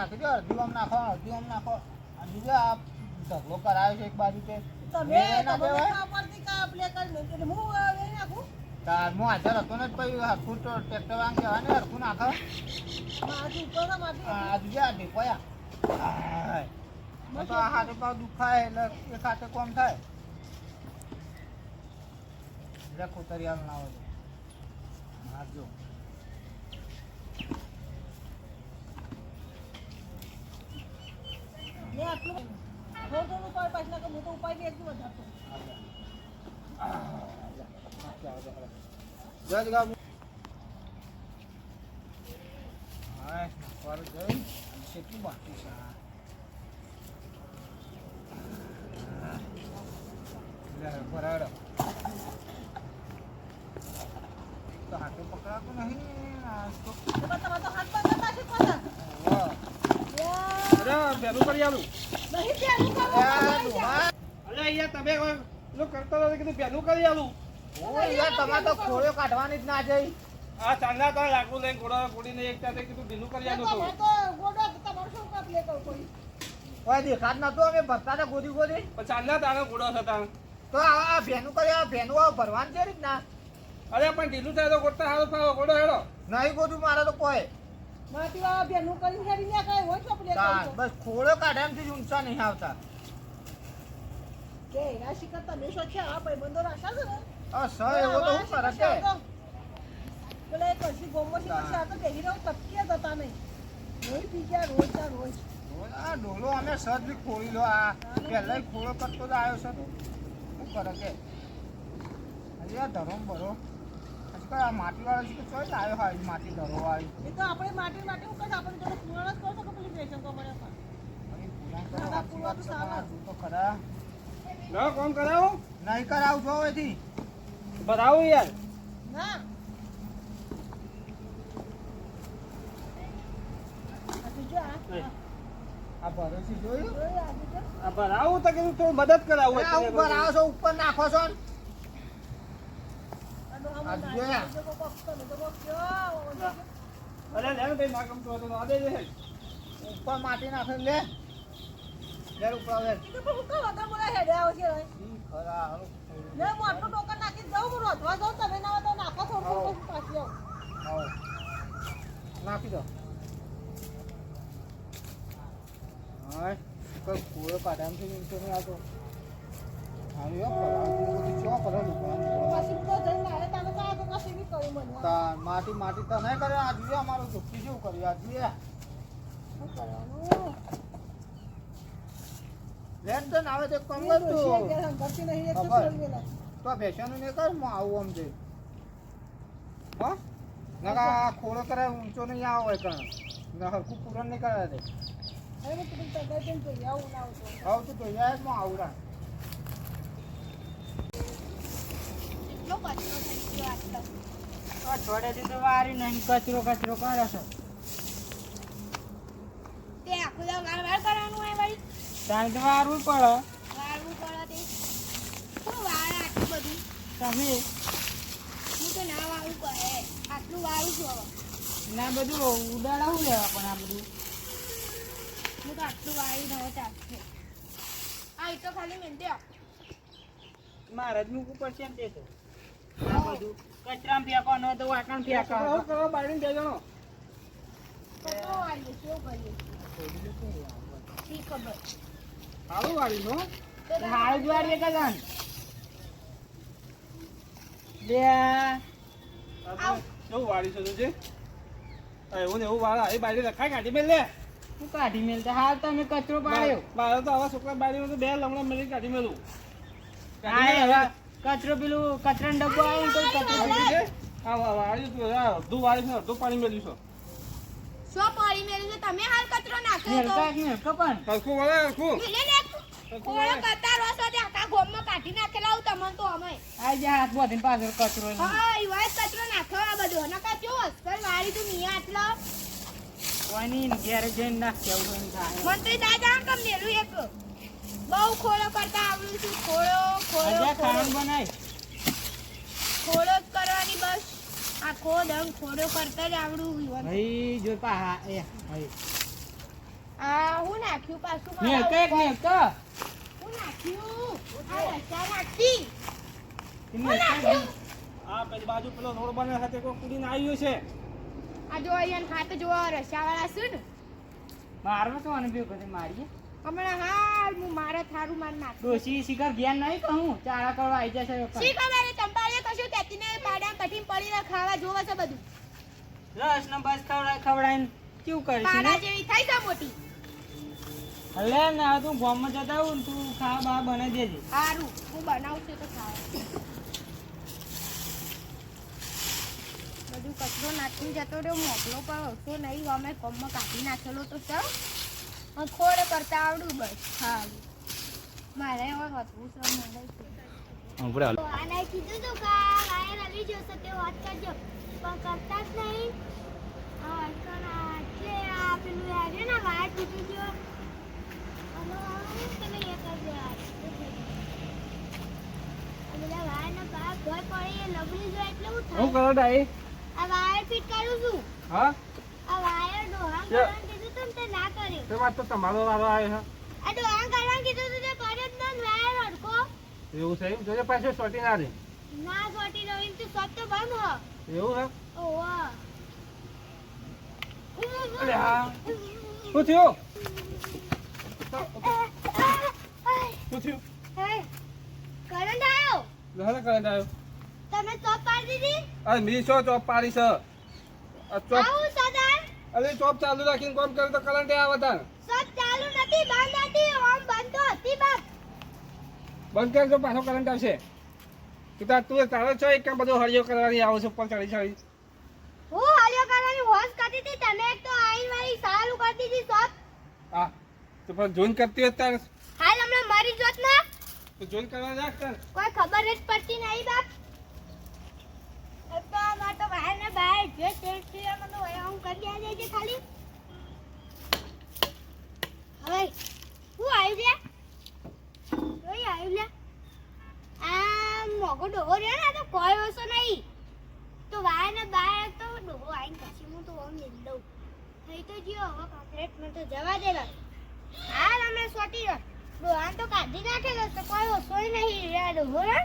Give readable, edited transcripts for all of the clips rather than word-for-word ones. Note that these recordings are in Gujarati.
નાખી દો અડધી આમ નાખો અડધી આમ નાખો બીજો આ ઢગલો કરાયો છે એક બાજુ તે તમે પડતી કા પ્લે કરી એટલે હું એ નાખું તાર મો હાજર હતો ને પછી હરખું તો ટ્રેક્ટર વાંગ કહેવાય ને હરખું નાખો માટી તો ના માટી આ બીજા ઢીકોયા તો આ હાથે પાવ દુખાય એટલે એ ખાતે કોમ થાય લખો તરિયાલ ના હોય નાખજો લે આટલું થોડું કોઈ પાછલા કે હું તો ઉપાય દે એકદમ વધારતો જય ગાબુ હા પર જઈ કેટલું બાકી છે લે બરાબર તો હાથે પકડાતો નહીં આ તો તમારો તો હાથ પર પાછી પાછા વાહ અરે બેનું કરી આલું નહીં બેનું કરો અરે અહીંયા તમે લો કરતો હતો કીધું બેનું કરી આલું ઓય યાર તમારે તો ખોળ્યો કાઢવાની જ ના જઈ આ ચાંદા તો લાકડું લઈને ઘોડા ઘોડીને એક સાથે કીધું બેનું કરી આલું તો તો ગોડો તમારો શું કાપ લેતો કોઈ ઓય દેખાત નતો અમે ભરતા હતા ગોદી ગોદી પણ ચાંદા તારા ઘોડો થતા તો આ ભેનું કરી આ ભેનું આ ભરવાનું છે રીતના અરે પણ ઢીલું થાય તો ગોડતા હારો ફાવો ઘોડો હેડો નહીં ગોદું મારે તો કોઈ માટી વાળા બેનું કરીને હેડી ને કાય હોય તો પ્લે તાર કરો બસ ખોળ્યો કાઢ્યાથી જ ઊંચા નહીં આવતા કે રાશિ કરતા મેશો છે આ ભાઈ બંદો રાશા છે ને આ સ એવો તો હું કરે છે બોલે કશી ગોમો છે પછી આ તો બેહી રહો તપકે જતા નહીં રોજ પી ગયા રોજ આ ડોલો અમે સજ બી ખોળી લો આ પહેલા ખોળો કરતો જ આવ્યો છે તો શું કરે કે હજી આ ધરો ભરો આજકાલ આ માટી વાળો છે તો ચોઈ લાવ્યો હા માટી ધરો વાળી એ તો આપણે માટી માટી હું કદાચ આપણે જોડે પુરાણ જ કરો તો કે પેલી પેશન તો મળે પણ પૂરા પૂરા તો સારા તો ખરા ના કોણ કરાવો નહીં કરાવું છો એથી બતાવો યાર ના આ જો આ ભરોસી જોયું આ જો આ બતાવો તો કીધું થોડું મદદ કરાવું આ ઉપર આવો છો ઉપર નાખો છો ને આ જોયા અરે લે ને ભાઈ ના ગમતો હતો તો આ દે દે ઉપર માટી નાખે લે લે ઉપર આવે ખરા આવો નાખી દો હા કોઈ કોળો કાઢામથી નીચે નહીં આવતો આવ્યો માટી માટી તો નહીં કરે આ જોઈએ અમારું ઝુકી જેવું કર્યું આ જોઈએ લેટ તો આવે તો કમ તો ભેસાનું નહીં કર હું આવું આમ જઈ હો નકા ખોળો કરે ઊંચો નહીં આવો હોય કણ હરખું પૂરણ નહીં કરે દે આવું તો યાર હું આવડા અઠવાડિયાથી તો વારી નહીં કચરો કરે છે તે આખું દાવ વાર કરવાનું હોય વળી ત્યાં તો વારવું પડે વારવું પડે તે શું વાર આટલું બધું તમે હું તો ના વારું કહે આટલું વારું છું હવે ના બધું ઉડાડાવું લેવા પણ આ બધું હું તો આટલું વારી ન ચાલશે આ એ તો ખાલી મેંદે મારે જ મૂકવું પડશે ને તે તો આ બધું કચરામાં ફેંકવાનો હોય તો વાટણ ફેંકવાનો કરો બાળીને બે જણો કચરો વાળીએ કેવું કરીએ શી ખબર સારું વાળી નો મારે જ વારીએ કદાન બે કેવું વાળી છે તુજે એવું ને એવું વાળા એ બાળી રખાય કાઢી મેલ લે હું કાઢી મેલતા હાલ તમે કચરો પાડ્યો બાળો તો આવા છોકરા બાળી તો બે લમણા મળી કાઢી મેલું હા હવે કચરો પેલું કચરાનો ડબ્બો આવ્યો ને તો કચરો હા વાળી તું અડધું વાળી છે અડધું પાણી મેલ્યું છે શું પાડી મેળ્યું છે તમે હાલ કચરો નાખ્યો તો મેલતા ને કપન હરખું વળે હરખું મિલે ને કોળો કરતા રોસો તે આખા ગોમમાં કાઢી નાખેલા આવું તમને તો અમે આ જે હાથ બોધીને પાછળ કચરો લઈને. હા ઈવાય કચરો નાખ્યો આ બધો નકા કેવો અસ્કર વાળી તું મિયા આટલો કોઈ નહીં ઘેર જઈને નાખી આવું તો થાય મન તો દાદા કમ મેલું એક બહુ ખોળો કરતા આવડું છું ખોળો ખોળો આજે ખાવાનું બનાય ખોળો જ કરવાની બસ આખો દમ ખોળો કરતા જ આવડું ભાઈ જો પાહા એ ભાઈ આ હું નાખ્યું પાછું ને મારા કઈક ને ઉપર? હું નાખ્યું આ રસ્તા નાખી તમે હું નાખ્યું આ પેલી બાજુ પેલો રોડ બને સાથે કોઈ કુડીને આવ્યું છે. આ જો અહીંયા ખાતે જો રસાવાળા છે ને મારવા તો અનુભવ કરે મારીએ હમણાં હાલ હું મારા થારું માર નાખ ડોશી શિખર જ્ઞાન નહીં કહું ચારા કરવા આવી જશે શી ખબર એ ચંપાળીએ કશું તેતીને પાડા કઠીન પડીને ખાવા જોવે છે બધું રસ ને બસ ખવડાવીને કેવું કરીશ પાડા જેવી થઈ જા મોટી હલે ના તું ગામમાં જતા આવું ને તું ખાવા બા બનાવી દેજે સારું હું બનાવું છું તો ખાવા બધું કચરો નાખી જતો રહ્યો મોકલો પણ ઓછો નહીં અમે કોમમાં કાઢી નાખેલો તો સર ખોડ કરતા આવડું બસ હા મારે હવે હતું શ્રમ મળે છે આને કીધું તું કે વાયર આવી જશે તે વાત કરજો પણ કરતા જ નહીં હા એટલે આ પેલું આવ્યું ને વાયર તૂટી ગયો અને તમે એ કરજો પેલા વાયરના બાપ ભય પડી એ લગડી જાય એટલે હું હું થાય કરો ડાઈ? આ વાયર ફિટ કરું છું હા આ વાયર ડોહાણ કરવાનું કીધું તું ને તે ના કર્યું તે વાત તો તમારો વારો આવ્યો આ ડોહાણ કરવાનું કીધું તું તે કર્યો જ ના વાયર અડકો છે. એવું છે એમ? જોજે પાછું સોટી ના રહે. ના સોટી રહ્યું તું સબ તો બંધ હો એવું છે? ઓવા અરે હા. શું થયું? શું થયું? કરંટ આવ્યો લહરે કરંટ આવ્યો. તમે ચોપ પાડી દીધી અરે મી શો ચોપ પાડી છે? આ ચોપ આવું સદાર અરે ચોપ ચાલુ રાખીને કામ કરે તો કરંટ આવે તાર. સબ ચાલુ નથી બંધ હતી ઓમ બંધ તો હતી બાપ બંધ કરજો પાછો કરંટ આવશે. તું તારો છો એક કામ બધો હળિયો કરવાની આવો છો ઉપર ચડી ચડી. હું હાલ્યો કરવાની હોશ કરતી હતી તમે એક તો આઈન વાળી સારું કરતી હતી સબ હા તો પણ જોઈન કરતી હોત તાર હાલ હમણાં મરી જોત ના તો જોઈન કરવા રાખ તાર. કોઈ ખબર જ પડતી નહીં બાપ તો માર તો બહાર ને બહાર જે ટેસ્ટ છે મને હું કરી દે છે ખાલી હવે હું આવી લે ઓય આવી લે આ મોગો ડોહો રે ને તો કોઈ વસ્તુ નહીં તો બહાર ને બહાર તો ડોહો આવીને પછી હું તો આમ લઈ લઉં થઈ તો ગયો હવે કમ્પ્લીટ મને તો જવા દે હાલ અમે સોટી રહ્યો ડોહાન તો કાઢી નાખેલો તો કોઈ વસ્તુ નહીં રે આ ડોહો રે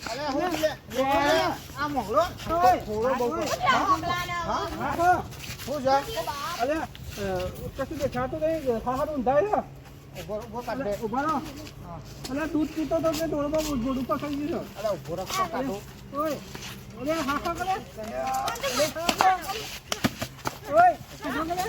અરે હું લે આ મોકલો થોડો બહુ હું છે અરે કશું દેખાતું નહીં. હારું ઊંધાય છે. ઉભો કાઢ દે ઉભા રહો. અરે દૂધ પીતો તો કે દોડમાં ઘોડું પર થઈ ગયું છે. અરે ઉભો રખો કાઢો ઓય અરે હા હા કરે ઓય શું કરે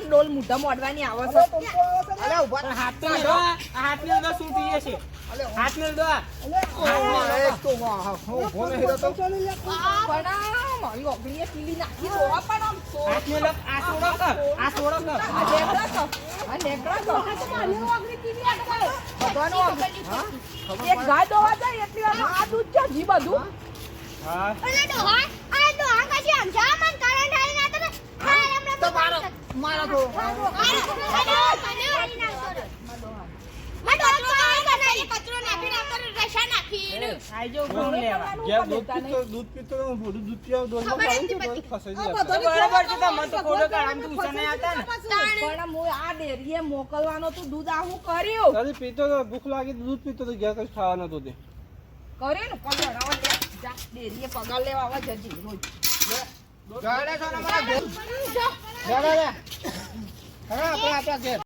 ડોલ મોઢા મોડવાની આવે છે હાથની અંદર શું પીએ છે હાથની અંદર મારી ઓગણીએ પીલી નાખી દો પણ આમ હાથની અંદર આ સોડો કર એક ગાય દોવા જાય એટલી વાર આ દૂધ છે જી બધું હા અરે ડોહા આ ડોહા કશી સમજાવ મન કરંટ આવી ના તો હા હમણાં તો મારા તો કચરો નાખી નાખતો રસા નાખી આજો ફોન લેવા જ્યાં દૂધ પીતો તો મોઢું દૂધ પીવા દોડમાં કાઢું તો દૂધ ફસાઈ જાય. બરાબર છે તો મને તો ખોડો કાઢામ તું ઉસા નહીં આવતા ને પણ હું આ ડેરીએ મોકલવાનો તું દૂધ આ હું કર્યું તારી પીતો તો ભૂખ લાગી તો દૂધ પીતો તો ઘેર કશું ખાવા નતો તે. કર્યું ને પગાર આવા લે જા ડેરીએ પગાર લેવા આવા જજી રોજ જડે છો ને મારા ઘેર જડે રે હવે આપણે આપણા ઘેર